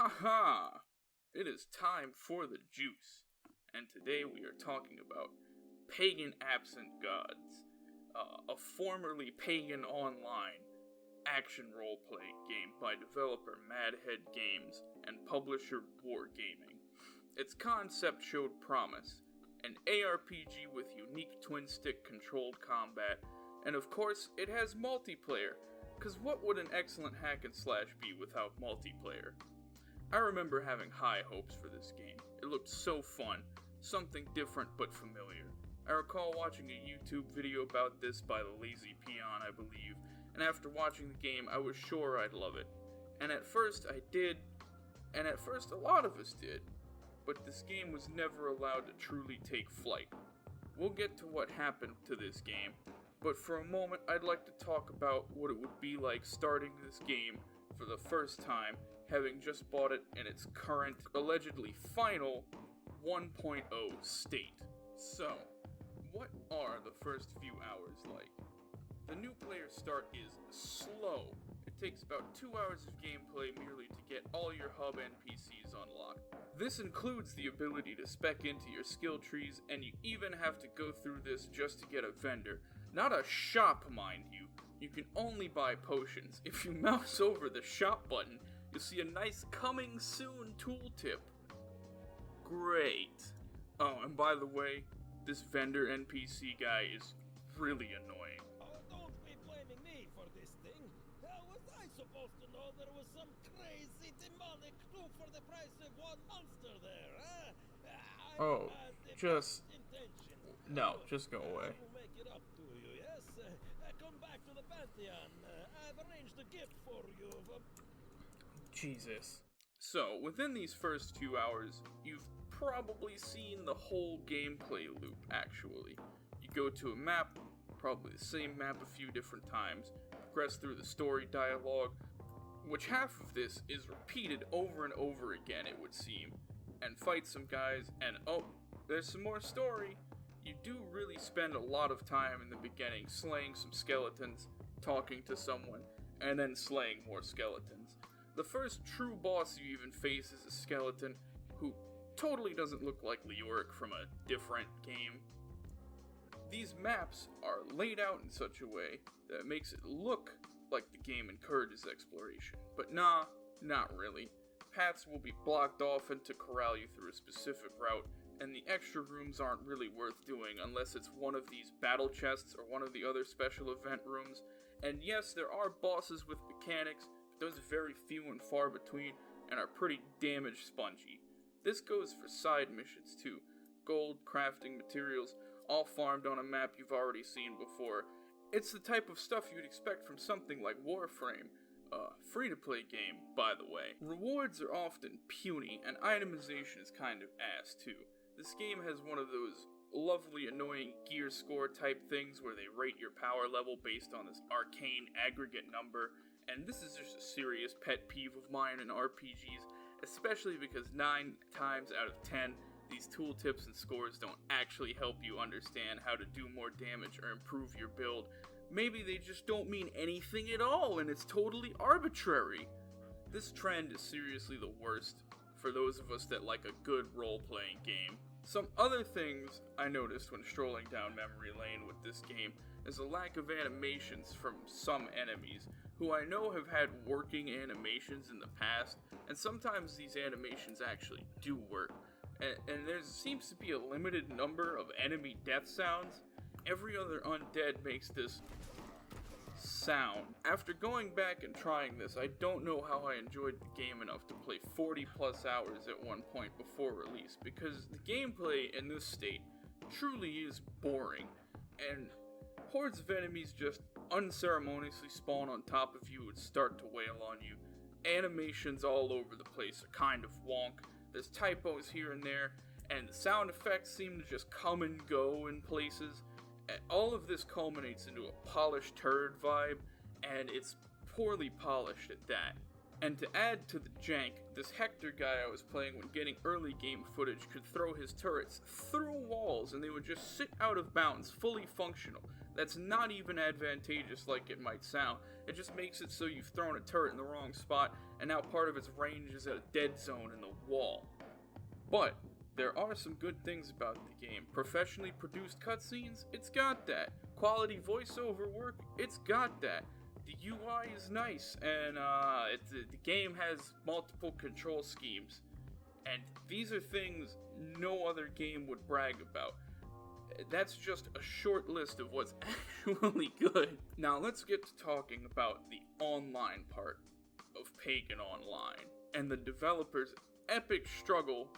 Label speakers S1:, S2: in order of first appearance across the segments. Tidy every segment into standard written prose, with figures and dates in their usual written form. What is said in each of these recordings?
S1: Haha! It is time for the juice, and today we are talking about Pagan Absent Gods, a formerly Pagan Online action roleplay game by developer Madhead Games and publisher Wargaming. Its concept showed promise, an ARPG with unique twin-stick controlled combat, and of course, it has multiplayer, cause what would an excellent hack and slash be without multiplayer? I remember having high hopes for this game. It looked so fun, something different but familiar. I recall watching a YouTube video about this by TheLazyPeon, I believe, and after watching the game, I was sure I'd love it. And at first I did, and at first a lot of us did, but this game was never allowed to truly take flight. We'll get to what happened to this game, but for a moment I'd like to talk about what it would be like starting this game for the first time, having just bought it in its current, allegedly final 1.0 state. So, what are the first few hours like? The new player start is slow. It takes about 2 hours of gameplay merely to get all your hub NPCs unlocked. This includes the ability to spec into your skill trees, and you even have to go through this just to get a vendor. Not a shop, mind you. You can only buy potions. If you mouse over the shop button, you'll see a nice coming soon tooltip. Great. Oh, and by the way, this vendor NPC guy is really annoying.
S2: Oh, don't be blaming me for this thing. How was I supposed to know there was some crazy demonic crew for the price of one monster there, huh?
S1: Oh, just...
S2: intention.
S1: No, just go away.
S2: I will make it up to you, yes? Come back to the Pantheon. I've arranged a gift for you.
S1: Jesus. So, within these first 2 hours, you've probably seen the whole gameplay loop, actually. You go to a map, probably the same map a few different times, progress through the story dialogue, which half of this is repeated over and over again, it would seem, and fight some guys, and oh, there's some more story. You do really spend a lot of time in the beginning slaying some skeletons, talking to someone, and then slaying more skeletons. The first true boss you even face is a skeleton who totally doesn't look like Leoric from a different game. These maps are laid out in such a way that it makes it look like the game encourages exploration, but nah, not really. Paths will be blocked off and to corral you through a specific route, and the extra rooms aren't really worth doing unless it's one of these battle chests or one of the other special event rooms. And yes, there are bosses with mechanics, but those are very few and far between and are pretty damage spongy. This goes for side missions too. Gold, crafting materials, all farmed on a map you've already seen before. It's the type of stuff you'd expect from something like Warframe, a free-to-play game, by the way. Rewards are often puny, and itemization is kind of ass too. This game has one of those lovely annoying gear score type things where they rate your power level based on this arcane aggregate number, and this is just a serious pet peeve of mine in RPGs, especially because 9 times out of 10, these tooltips and scores don't actually help you understand how to do more damage or improve your build. Maybe they just don't mean anything at all, and it's totally arbitrary. This trend is seriously the worst for those of us that like a good role-playing game. Some other things I noticed when strolling down memory lane with this game is a lack of animations from some enemies, who I know have had working animations in the past, and sometimes these animations actually do work. And there seems to be a limited number of enemy death sounds. Every other undead makes this sound. After going back and trying this, I don't know how I enjoyed the game enough to play 40 plus hours at one point before release, because the gameplay in this state truly is boring, and hordes of enemies just unceremoniously spawn on top of you and start to wail on you. Animations all over the place are kind of wonk. There's typos here and there, and the sound effects seem to just come and go in places. And all of this culminates into a polished turd vibe, and it's poorly polished at that. And to add to the jank, this Hector guy I was playing when getting early game footage could throw his turrets through walls and they would just sit out of bounds, fully functional. That's not even advantageous like it might sound. It just makes it so you've thrown a turret in the wrong spot, and now part of its range is at a dead zone in the wall. But there are some good things about the game. Professionally produced cutscenes, it's got that. Quality voiceover work, it's got that. The UI is nice, and the game has multiple control schemes. And these are things no other game would brag about. That's just a short list of what's actually good. Now let's get to talking about the online part of Pagan Online, and the developer's epic struggle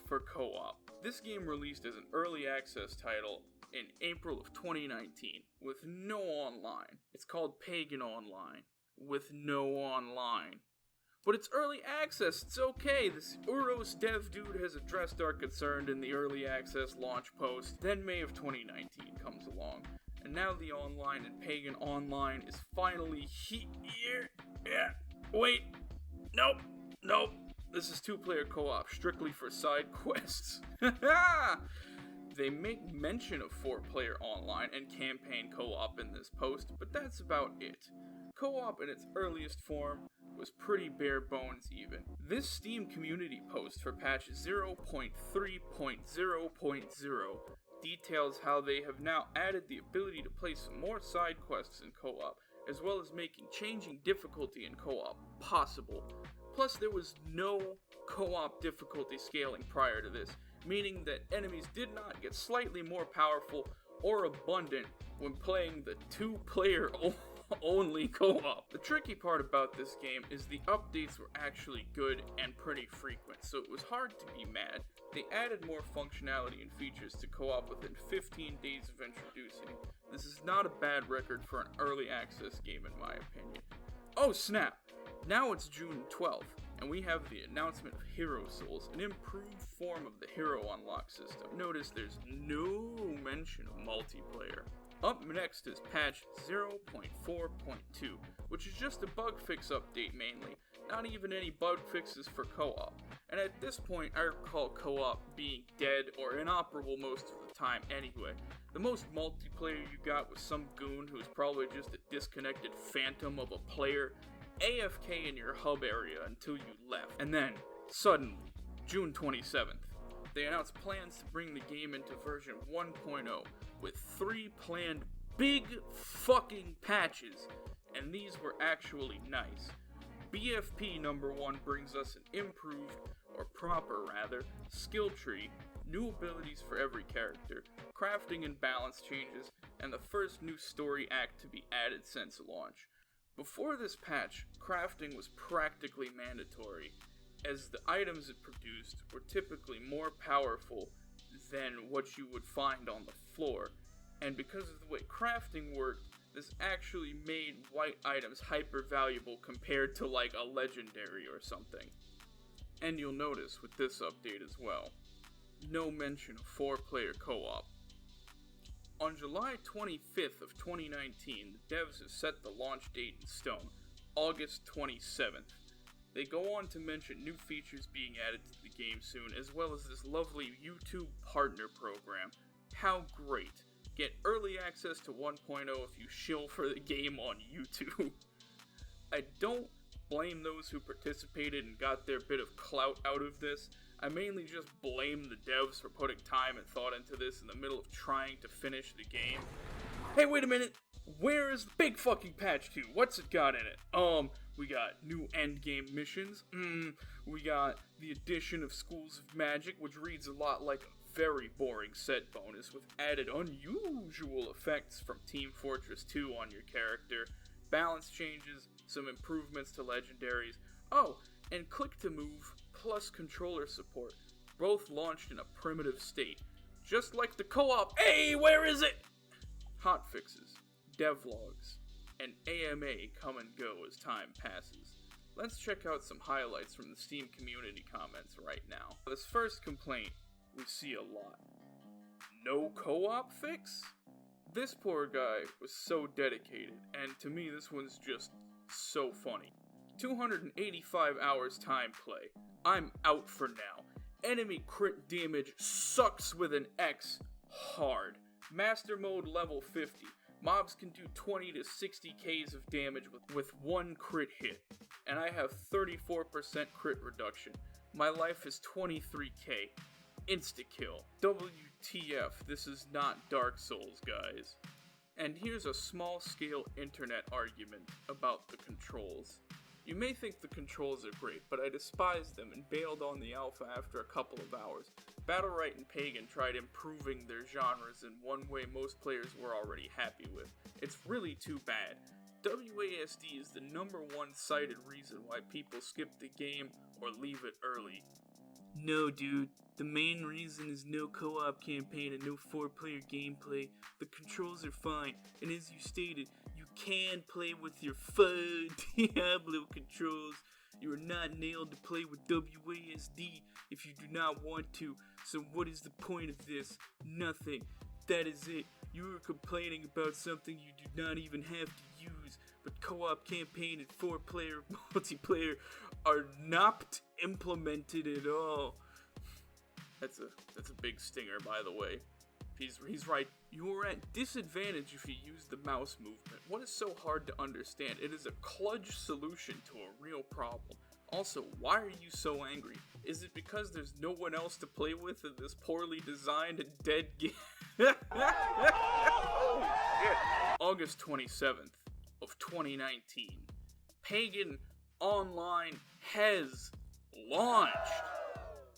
S1: for co-op. This game released as an early access title in April of 2019, with no online. It's called Pagan Online, with no online. But it's early access, it's okay. This Uros dev dude has addressed our concern in the early access launch post. Then May of 2019 comes along, and now the online in Pagan Online is finally here. Yeah, wait, nope. This is 2-player co-op, strictly for side quests. They make mention of 4-player online and campaign co-op in this post, but that's about it. Co-op in its earliest form was pretty bare bones even. This Steam community post for patch 0.3.0.0 details how they have now added the ability to play some more side quests in co-op, as well as making changing difficulty in co-op possible. Plus, there was no co-op difficulty scaling prior to this, meaning that enemies did not get slightly more powerful or abundant when playing the 2-player only co-op. The tricky part about this game is the updates were actually good and pretty frequent, so it was hard to be mad. They added more functionality and features to co-op within 15 days of introducing it. This is not a bad record for an early access game in my opinion. Oh snap! Now it's June 12th, and we have the announcement of Hero Souls, an improved form of the hero unlock system. Notice there's no mention of multiplayer. Up next is patch 0.4.2, which is just a bug fix update mainly, not even any bug fixes for co-op. And at this point, I recall co-op being dead or inoperable most of the time anyway. The most multiplayer you got was some goon who was probably just a disconnected phantom of a player, AFK in your hub area until you left. And then, suddenly, June 27th, they announced plans to bring the game into version 1.0 with 3 planned big fucking patches, and these were actually nice. BFP number 1 brings us an improved, or proper rather, skill tree, new abilities for every character, crafting and balance changes, and the first new story act to be added since launch. Before this patch, crafting was practically mandatory, as the items it produced were typically more powerful than what you would find on the floor, and because of the way crafting worked, this actually made white items hyper valuable compared to like a legendary or something. And you'll notice with this update as well, no mention of 4-player co-op. On July 25th of 2019, the devs have set the launch date in stone, August 27th. They go on to mention new features being added to the game soon, as well as this lovely YouTube partner program. How great! Get early access to 1.0 if you shill for the game on YouTube. I don't blame those who participated and got their bit of clout out of this. I mainly just blame the devs for putting time and thought into this in the middle of trying to finish the game. Hey, wait a minute! Where is the big fucking patch 2? What's it got in it? We got new endgame missions. We got the addition of Schools of Magic, which reads a lot like a very boring set bonus with added unusual effects from Team Fortress 2 on your character, balance changes, some improvements to legendaries. Oh, and click to move plus controller support, both launched in a primitive state, just like the co-op. Hey, where is it? Hotfixes, devlogs, and AMA come and go as time passes. Let's check out some highlights from the Steam community comments right now. This first complaint we see a lot. No co-op fix? This poor guy was so dedicated, and to me this one's just so funny. 285 hours time play. I'm out for now. Enemy crit damage sucks with an X hard. Master mode level 50. Mobs can do 20 to 60 Ks of damage with one crit hit, and I have 34% crit reduction. My life is 23k. Insta-kill. WTF, this is not Dark Souls, guys. And here's a small-scale internet argument about the controls. You may think the controls are great, but I despised them and bailed on the alpha after a couple of hours. Battlerite and Pagan tried improving their genres in one way most players were already happy with. It's really too bad. WASD is the number one cited reason why people skip the game or leave it early. No, dude. The main reason is no co-op campaign and no 4-player gameplay. The controls are fine, and as you stated, you can play with your fun Diablo controls. You are not nailed to play with WASD if you do not want to, so what is the point of this? Nothing. That is it. You are complaining about something you do not even have to use, but co-op campaign and 4-player multiplayer are not implemented at all. That's a big stinger, by the way. He's right. You are at disadvantage if you use the mouse movement. What is so hard to understand? It is a kludge solution to a real problem. Also, why are you so angry? Is it because there's no one else to play with in this poorly designed and dead game? Oh, shit. August 27th of 2019. Pagan Online has launched.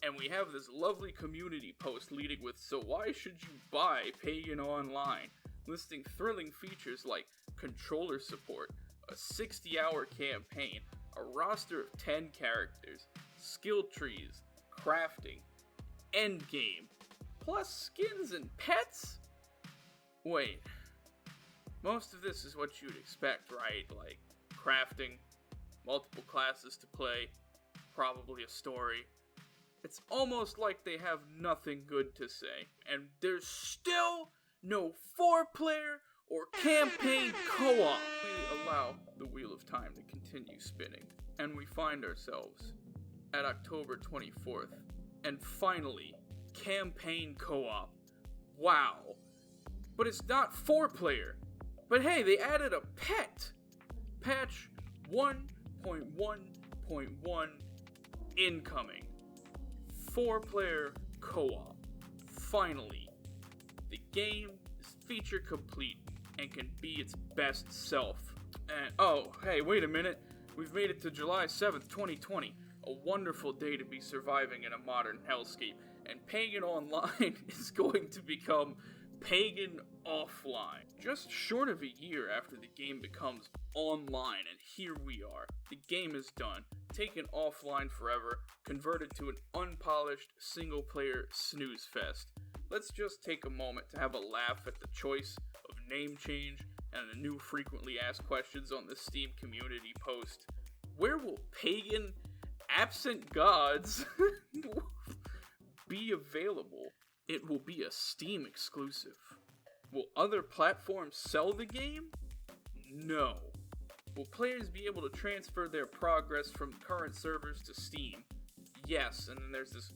S1: And we have this lovely community post leading with, so why should you buy Pagan Online? Listing thrilling features like controller support, a 60-hour campaign, a roster of 10 characters, skill trees, crafting, endgame, plus skins and pets? Wait, most of this is what you'd expect, right? Like crafting, multiple classes to play, probably a story. It's almost like they have nothing good to say, and there's still no 4-player or campaign co-op. We allow the Wheel of Time to continue spinning, and we find ourselves at October 24th, and finally, campaign co-op. Wow. But it's not 4-player. But hey, they added a pet. Patch 1.1.1 incoming. 4-player co-op. Finally, the game is feature complete and can be its best self. And oh, hey, wait a minute. We've made it to July 7th, 2020. A wonderful day to be surviving in a modern hellscape. And Pagan Online is going to become Pagan Offline. Just short of a year after the game becomes online, and here we are. The game is done, taken offline forever, converted to an unpolished single-player snooze fest. Let's just take a moment to have a laugh at the choice of name change and the new frequently asked questions on the Steam community post. Where will Pagan Absent Gods be available? It will be a Steam exclusive. Will other platforms sell the game? No. Will players be able to transfer their progress from current servers to Steam? Yes, and then there's this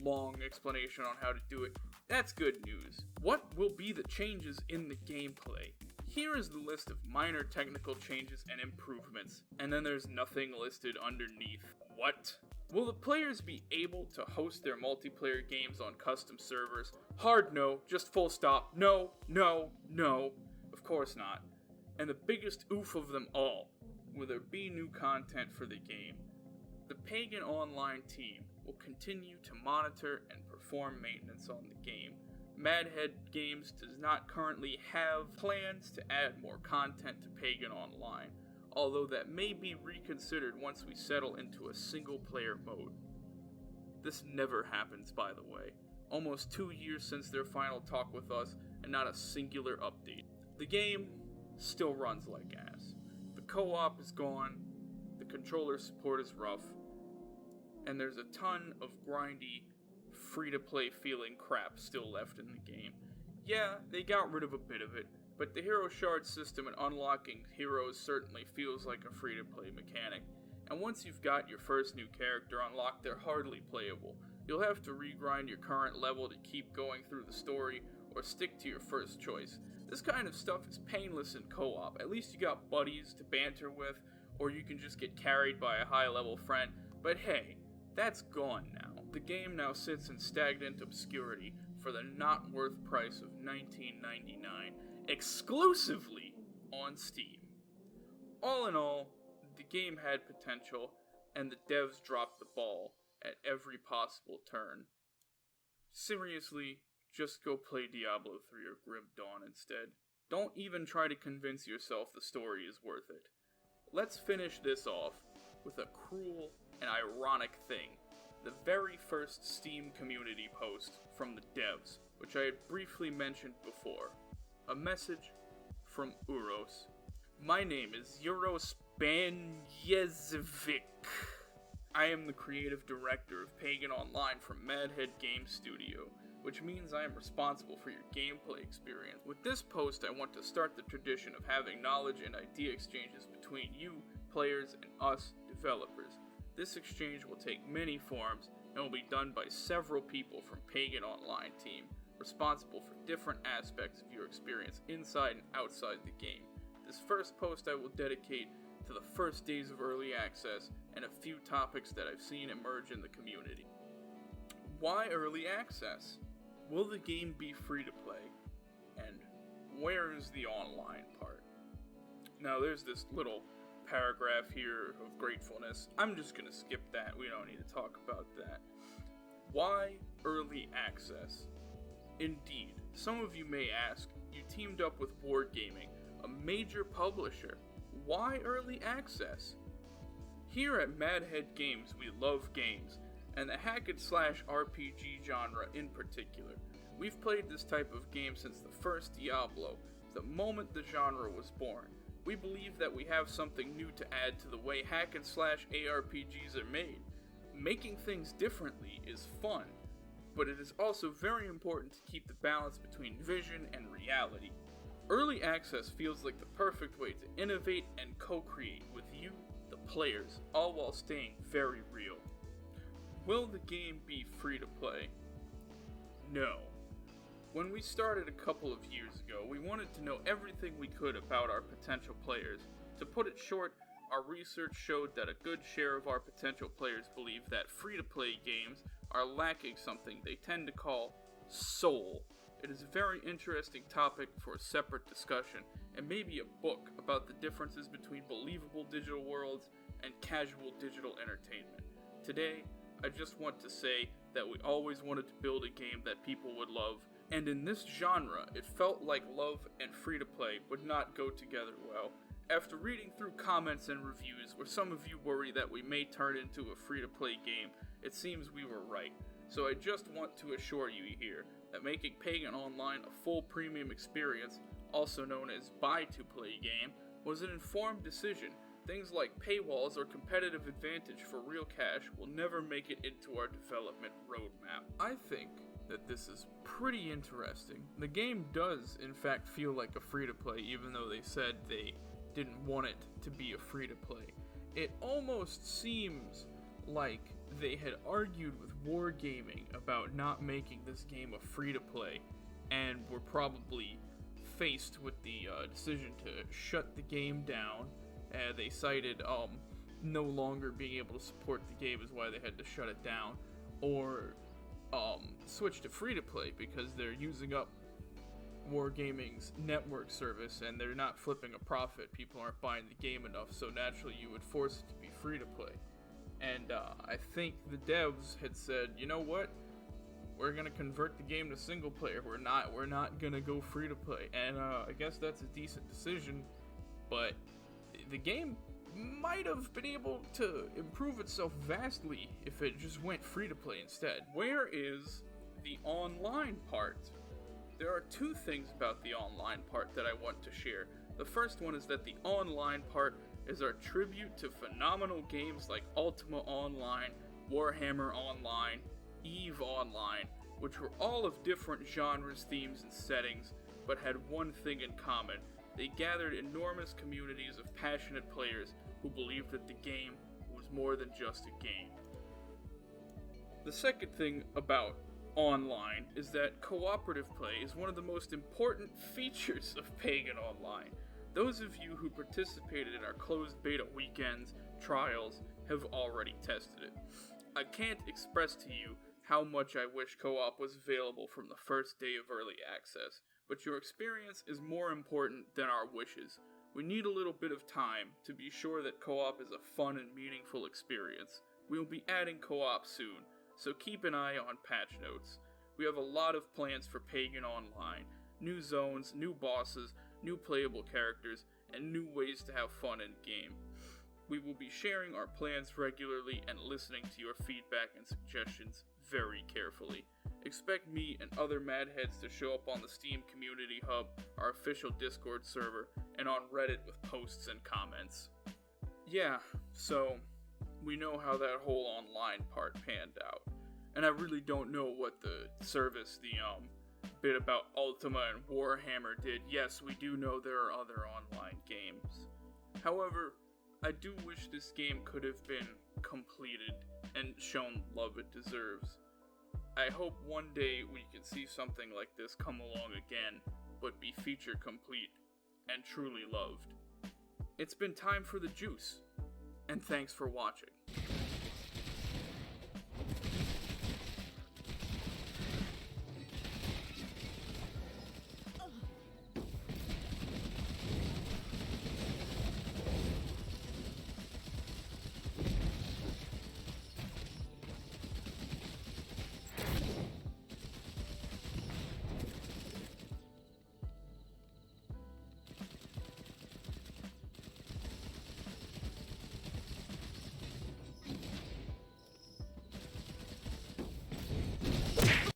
S1: long explanation on how to do it. That's good news. What will be the changes in the gameplay? Here is the list of minor technical changes and improvements, and then there's nothing listed underneath. What? Will the players be able to host their multiplayer games on custom servers? Hard no, just full stop. No, no, no. Of course not. And the biggest oof of them all, will there be new content for the game? The Pagan Online team will continue to monitor and perform maintenance on the game. Madhead Games does not currently have plans to add more content to Pagan Online, although that may be reconsidered once we settle into a single-player mode. This never happens, by the way. Almost 2 years since their final talk with us, and not a singular update. The game still runs like ass. The co-op is gone, the controller support is rough, and there's a ton of grindy, free-to-play feeling crap still left in the game. Yeah, they got rid of a bit of it, but the hero shard system and unlocking heroes certainly feels like a free-to-play mechanic. And once you've got your first new character unlocked, they're hardly playable. You'll have to regrind your current level to keep going through the story, or stick to your first choice. This kind of stuff is painless in co-op. At least you got buddies to banter with, or you can just get carried by a high-level friend. But hey, that's gone now. The game now sits in stagnant obscurity for the not worth price of $19.99, exclusively on Steam. All in all, the game had potential, and the devs dropped the ball at every possible turn. Seriously, just go play Diablo 3 or Grim Dawn instead. Don't even try to convince yourself the story is worth it. Let's finish this off with a cruel and ironic thing. The very first Steam community post from the devs, which I had briefly mentioned before. A message from Uros. My name is Uros Banjezovic. I am the creative director of Pagan Online from Madhead Games Studio, which means I am responsible for your gameplay experience. With this post, I want to start the tradition of having knowledge and idea exchanges between you, players, and us, developers. This exchange will take many forms and will be done by several people from Pagan Online team, responsible for different aspects of your experience inside and outside the game. This first post I will dedicate to the first days of early access and a few topics that I've seen emerge in the community. Why early access? Will the game be free to play? And where is the online part? Now there's this little paragraph here of gratefulness. I'm just gonna skip that. We don't need to talk about that. Why early access? Indeed, some of you may ask, you teamed up with Wargaming, a major publisher. Why early access? Here at Madhead Games, we love games, and the hack-and-slash RPG genre in particular. We've played this type of game since the first Diablo, the moment the genre was born. We believe that we have something new to add to the way hack-and-slash ARPGs are made. Making things differently is fun, but it is also very important to keep the balance between vision and reality. Early access feels like the perfect way to innovate and co-create with you, the players, all while staying very real. Will the game be free to play? No. When we started a couple of years ago, we wanted to know everything we could about our potential players. To put it short, our research showed that a good share of our potential players believe that free-to-play games are lacking something they tend to call soul. It is a very interesting topic for a separate discussion, and maybe a book about the differences between believable digital worlds and casual digital entertainment. Today, I just want to say that we always wanted to build a game that people would love, and in this genre, it felt like love and free-to-play would not go together well. After reading through comments and reviews where some of you worry that we may turn into a free-to-play game, it seems we were right. So I just want to assure you here that making Pagan Online a full premium experience, also known as buy-to-play game, was an informed decision. Things like paywalls or competitive advantage for real cash will never make it into our development roadmap. I think that this is pretty interesting. The game does, in fact, feel like a free-to-play, even though they said they didn't want it to be a free-to-play. It almost seems like they had argued with Wargaming about not making this game a free-to-play, and were probably faced with the decision to shut the game down. They cited no longer being able to support the game is why they had to shut it down, or switch to free-to-play because they're using up Wargaming's network service and they're not flipping a profit. People aren't buying the game enough, so naturally you would force it to be free-to-play. And I think the devs had said, you know what? We're gonna convert the game to single player. We're not gonna go free to play. And I guess that's a decent decision, but the game might have been able to improve itself vastly if it just went free to play instead. Where is the online part? There are two things about the online part that I want to share. The first one is that the online part is our tribute to phenomenal games like Ultima Online, Warhammer Online, EVE Online, which were all of different genres, themes, and settings, but had one thing in common. They gathered enormous communities of passionate players who believed that the game was more than just a game. The second thing about Online is that cooperative play is one of the most important features of Pagan Online. Those of you who participated in our closed beta weekends, trials, have already tested it. I can't express to you how much I wish co-op was available from the first day of early access, but your experience is more important than our wishes. We need a little bit of time to be sure that co-op is a fun and meaningful experience. We will be adding co-op soon, so keep an eye on patch notes. We have a lot of plans for Pagan Online, new zones, new bosses, new playable characters, and new ways to have fun in game. We will be sharing our plans regularly and listening to your feedback and suggestions very carefully. Expect me and other Madheads to show up on the Steam Community Hub, our official Discord server, and on Reddit with posts and comments. Yeah, so we know how that whole online part panned out. And I really don't know what the service, the bit about Ultima and Warhammer did. Yes, we do know there are other online games. However, I do wish this game could have been completed and shown love it deserves. I hope one day we can see something like this come along again, but be feature complete and truly loved. It's been time for the juice, and thanks for watching.